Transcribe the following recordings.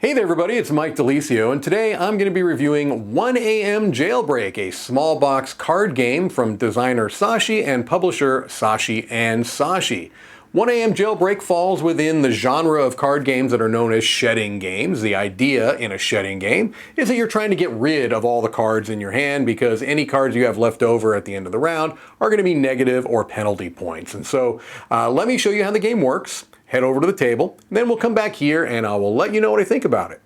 Hey there everybody, it's Mike DiLisio, and today I'm going to be reviewing 1 AM Jailbreak, a small box card game from designer Sashi and publisher Sashi and Sashi. 1 AM Jailbreak falls within the genre of card games that are known as shedding games. The idea in a shedding game is that you're trying to get rid of all the cards in your hand because any cards you have left over at the end of the round are going to be negative or penalty points. And so let me show you how the game works. Head over to the table, and then we'll come back here and I will let you know what I think about it.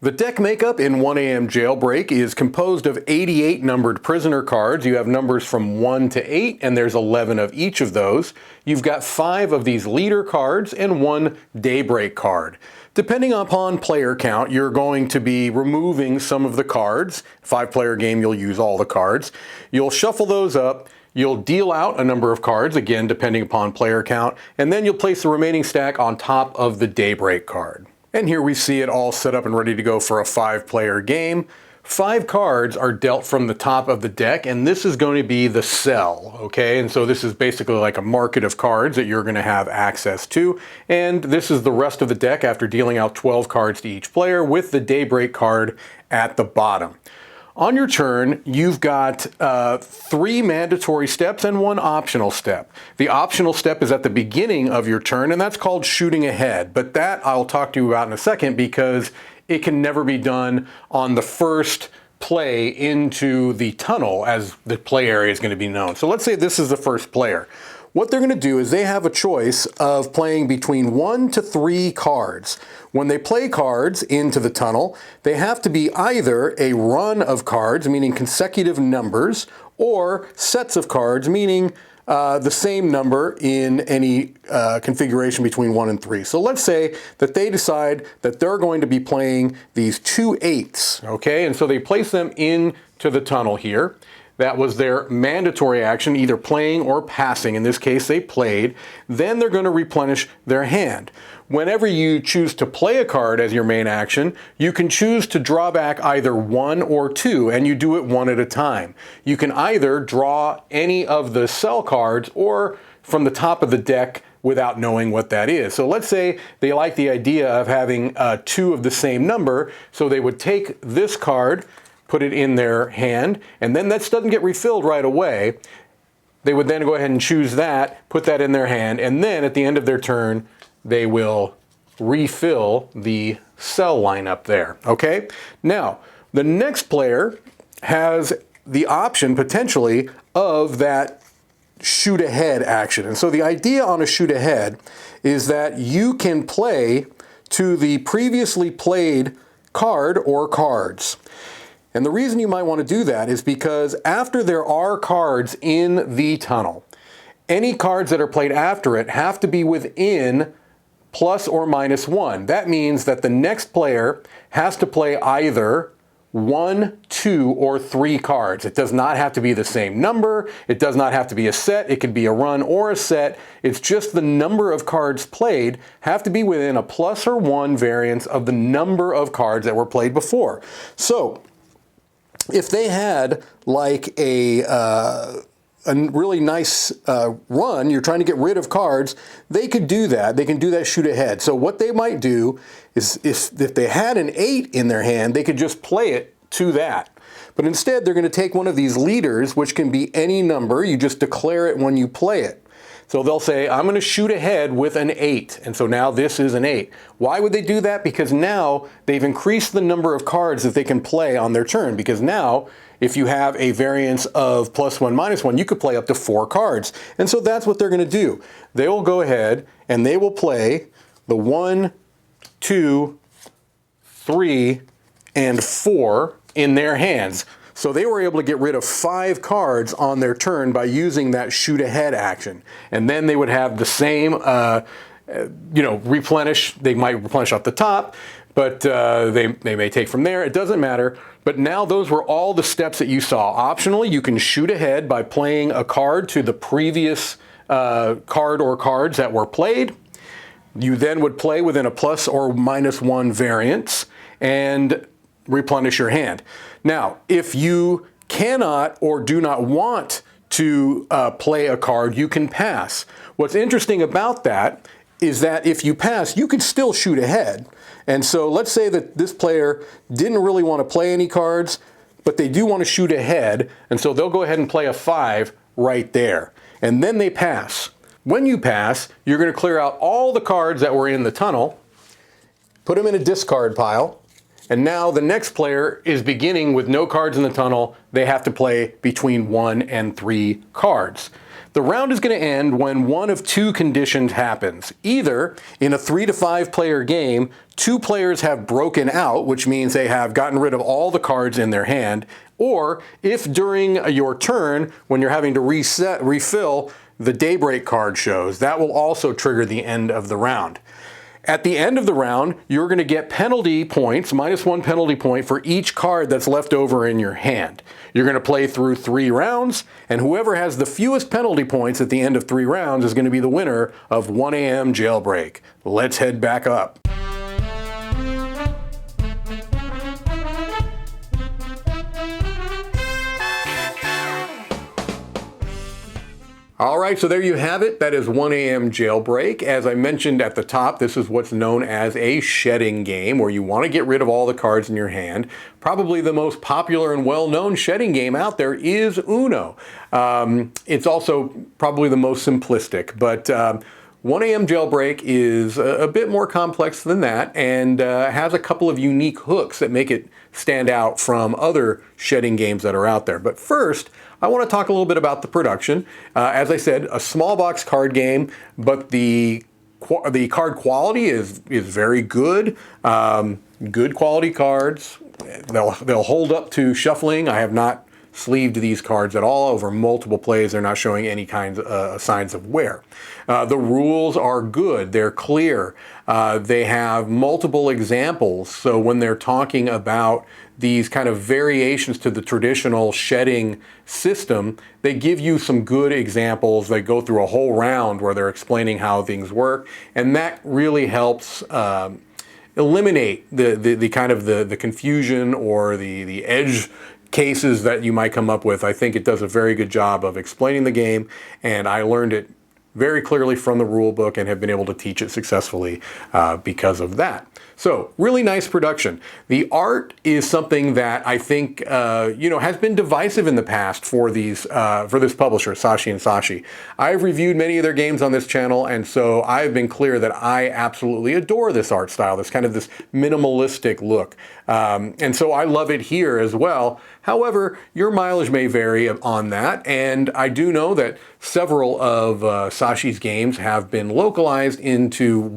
The deck makeup in 1 AM Jailbreak is composed of 88 numbered prisoner cards. You have numbers from 1 to 8, and there's 11 of each of those. You've got 5 of these leader cards and 1 daybreak card. Depending upon player count, you're going to be removing some of the cards. 5-player game, you'll use all the cards. You'll shuffle those up. You'll deal out a number of cards, again, depending upon player count, and then you'll place the remaining stack on top of the daybreak card. And here we see it all set up and ready to go for a 5-player game. 5 cards are dealt from the top of the deck, and this is going to be the cell, okay? And so this is basically like a market of cards that you're going to have access to. And this is the rest of the deck after dealing out 12 cards to each player with the daybreak card at the bottom. On your turn, you've got 3 mandatory steps and 1 optional step. The optional step is at the beginning of your turn, and that's called shooting ahead. But that I'll talk to you about in a second because it can never be done on the first play into the tunnel as the play area is going to be known. So let's say this is the first player. What they're going to do is they have a choice of playing between 1 to 3 cards. When they play cards into the tunnel, they have to be either a run of cards, meaning consecutive numbers, or sets of cards, meaning the same number in any configuration between 1 and 3. So let's say that they decide that they're going to be playing these 2 8s, okay? And so they place them into the tunnel here. That was their mandatory action, either playing or passing. In this case, they played. Then they're going to replenish their hand. Whenever you choose to play a card as your main action, you can choose to draw back either 1 or 2, and you do it 1 at a time. You can either draw any of the cell cards or from the top of the deck without knowing what that is. So let's say they like the idea of having 2 of the same number, so they would take this card, put it in their hand, and then that doesn't get refilled right away. They would then go ahead and choose that, put that in their hand, and then at the end of their turn, they will refill the cell lineup there, okay? Now, the next player has the option, potentially, of that shoot ahead action. And so the idea on a shoot ahead is that you can play to the previously played card or cards. And the reason you might want to do that is because after there are cards in the tunnel, any cards that are played after it have to be within plus or minus 1. That means that the next player has to play either 1, 2, or 3 cards. It does not have to be the same number. It does not have to be a set. It could be a run or a set. It's just the number of cards played have to be within a plus or 1 variance of the number of cards that were played before. So if they had like a really nice run, you're trying to get rid of cards, they could do that. They can do that shoot ahead. So what they might do is if they had an 8 in their hand, they could just play it to that. But instead, they're going to take one of these leaders, which can be any number. You just declare it when you play it. So they'll say, I'm going to shoot ahead with an 8. And so now this is an 8. Why would they do that? Because now they've increased the number of cards that they can play on their turn. Because now, if you have a variance of plus 1, minus 1, you could play up to 4 cards. And so that's what they're going to do. They will go ahead and they will play the 1, 2, 3, and 4 in their hands. So they were able to get rid of 5 cards on their turn by using that shoot ahead action. And then they would have the same, replenish. They might replenish off the top, but they may take from there. It doesn't matter. But now those were all the steps that you saw. Optionally, you can shoot ahead by playing a card to the previous card or cards that were played. You then would play within a plus or minus 1 variance and replenish your hand. Now, if you cannot or do not want to play a card, you can pass. What's interesting about that is that if you pass, you can still shoot ahead. And so let's say that this player didn't really want to play any cards, but they do want to shoot ahead, and so they'll go ahead and play a 5 right there. And then they pass. When you pass, you're going to clear out all the cards that were in the tunnel, put them in a discard pile, and now the next player is beginning with no cards in the tunnel. They have to play between 1 and 3 cards. The round is going to end when one of 2 conditions happens. Either in a 3 to 5 player game, 2 players have broken out, which means they have gotten rid of all the cards in their hand, or if during your turn, when you're having to refill, the Daybreak card shows, that will also trigger the end of the round. At the end of the round, you're going to get penalty points, -1 penalty point for each card that's left over in your hand. You're going to play through 3 rounds, and whoever has the fewest penalty points at the end of 3 rounds is going to be the winner of 1 a.m. Jailbreak. Let's head back up. All right, so there you have it. That is 1 a.m. Jailbreak. As I mentioned at the top, this is what's known as a shedding game, where you want to get rid of all the cards in your hand. Probably the most popular and well-known shedding game out there is Uno. It's also probably the most simplistic, but 1 a.m. Jailbreak is a bit more complex than that, and has a couple of unique hooks that make it stand out from other shedding games that are out there. But first, I want to talk a little bit about the production. As I said, a small box card game, but the card quality is very good. Good quality cards. They'll hold up to shuffling. I have not sleeved these cards at all over multiple plays. They're not showing any kinds of signs of wear. The rules are good. They're clear. They have multiple examples. So when they're talking about these kind of variations to the traditional shedding system, they give you some good examples. They go through a whole round where they're explaining how things work, and that really helps eliminate the kind of the confusion or the edge cases that you might come up with. I think it does a very good job of explaining the game, and I learned it very clearly from the rule book and have been able to teach it successfully because of that. So really nice production. The art is something that I think has been divisive in the past for this publisher, Sashi and Sashi. I've reviewed many of their games on this channel, and so I've been clear that I absolutely adore this art style, this kind of this minimalistic look. And so I love it here as well. However, your mileage may vary on that, and I do know that several of Sashi's games have been localized into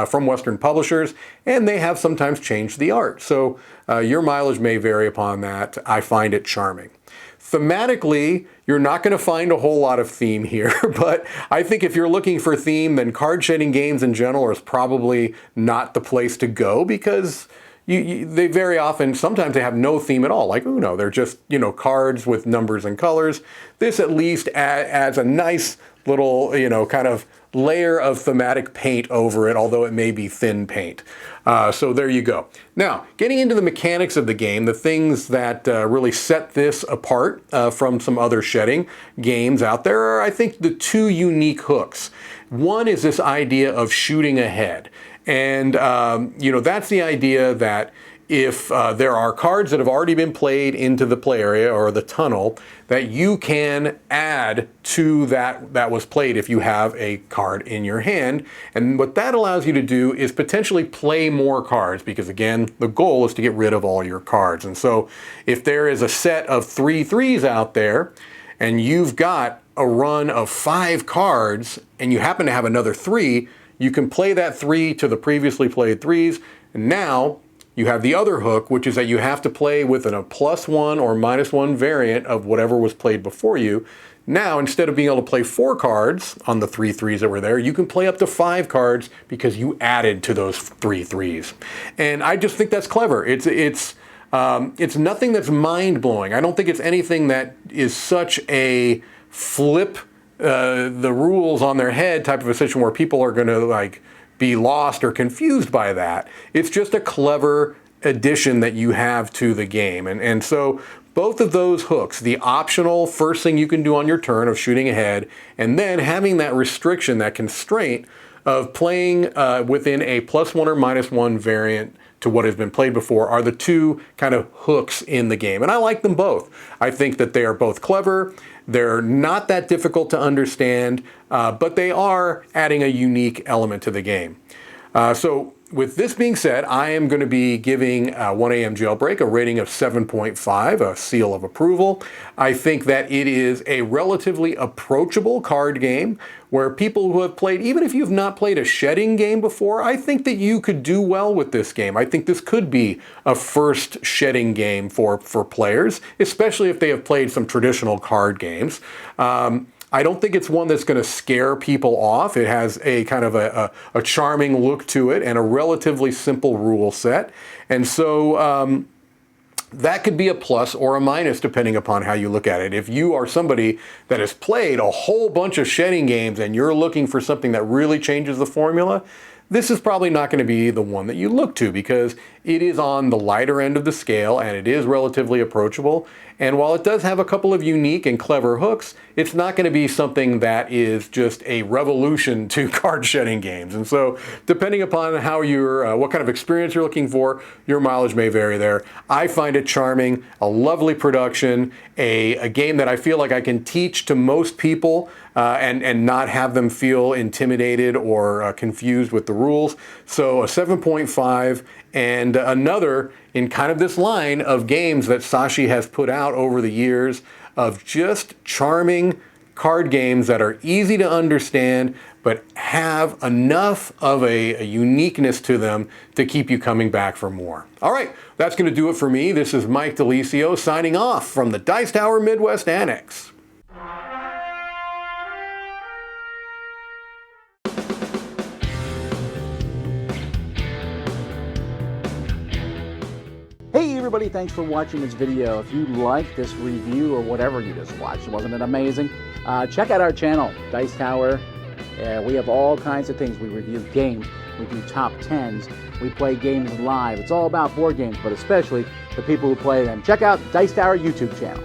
from Western publishers, and they have sometimes changed the art. So your mileage may vary upon that. I find it charming. Thematically, you're not going to find a whole lot of theme here, but I think if you're looking for theme, then card shedding games in general is probably not the place to go, because they very often, sometimes they have no theme at all, like Uno. They're just, cards with numbers and colors. This at least adds a nice little, kind of layer of thematic paint over it, although it may be thin paint. So there you go. Now, getting into the mechanics of the game, the things that really set this apart from some other shedding games out there are, I think, the 2 unique hooks. One is this idea of shooting ahead. And, that's the idea that if there are cards that have already been played into the play area or the tunnel, that you can add to that was played if you have a card in your hand. And what that allows you to do is potentially play more cards, because again, the goal is to get rid of all your cards. And so if there is a set of 3 threes out there, and you've got a run of 5 cards, and you happen to have another 3, you can play that 3 to the previously played 3s, and now you have the other hook, which is that you have to play with a +1 or -1 variant of whatever was played before you. Now, instead of being able to play 4 cards on the 3 threes that were there, you can play up to 5 cards because you added to those 3 threes. And I just think that's clever. It's nothing that's mind-blowing. I don't think it's anything that is such a flip the rules on their head type of a situation where people are going to be lost or confused by that. It's just a clever addition that you have to the game. And so both of those hooks, the optional first thing you can do on your turn of shooting ahead, and then having that restriction, that constraint of playing within a +1 or -1 variant to what has been played before are the two kind of hooks in the game. And I like them both. I think that they are both clever. They're not that difficult to understand, but they are adding a unique element to the game. So with this being said, I am going to be giving 1AM Jailbreak a rating of 7.5, a seal of approval. I think that it is a relatively approachable card game where people who have played, even if you've not played a shedding game before, I think that you could do well with this game. I think this could be a first shedding game for players, especially if they have played some traditional card games. I don't think it's one that's going to scare people off. It has a kind of a charming look to it and a relatively simple rule set. And so that could be a plus or a minus depending upon how you look at it. If you are somebody that has played a whole bunch of shedding games and you're looking for something that really changes the formula, this is probably not going to be the one that you look to because it is on the lighter end of the scale and it is relatively approachable. And while it does have a couple of unique and clever hooks, it's not going to be something that is just a revolution to card shedding games. And so depending upon how you're, what kind of experience you're looking for, your mileage may vary there. I find it charming, a lovely production, a game that I feel like I can teach to most people and not have them feel intimidated or confused with the rules. So a 7.5 and another in kind of this line of games that Sashi has put out over the years of just charming card games that are easy to understand but have enough of a uniqueness to them to keep you coming back for more. All right, that's going to do it for me. This is Mike DiLisio signing off from the Dice Tower Midwest Annex. Hey everybody, thanks for watching this video. If you like this review or whatever you just watched, wasn't it amazing? Check out our channel, Dice Tower. We have all kinds of things. We review games, we do top 10s, we play games live. It's all about board games, but especially the people who play them. Check out Dice Tower YouTube channel.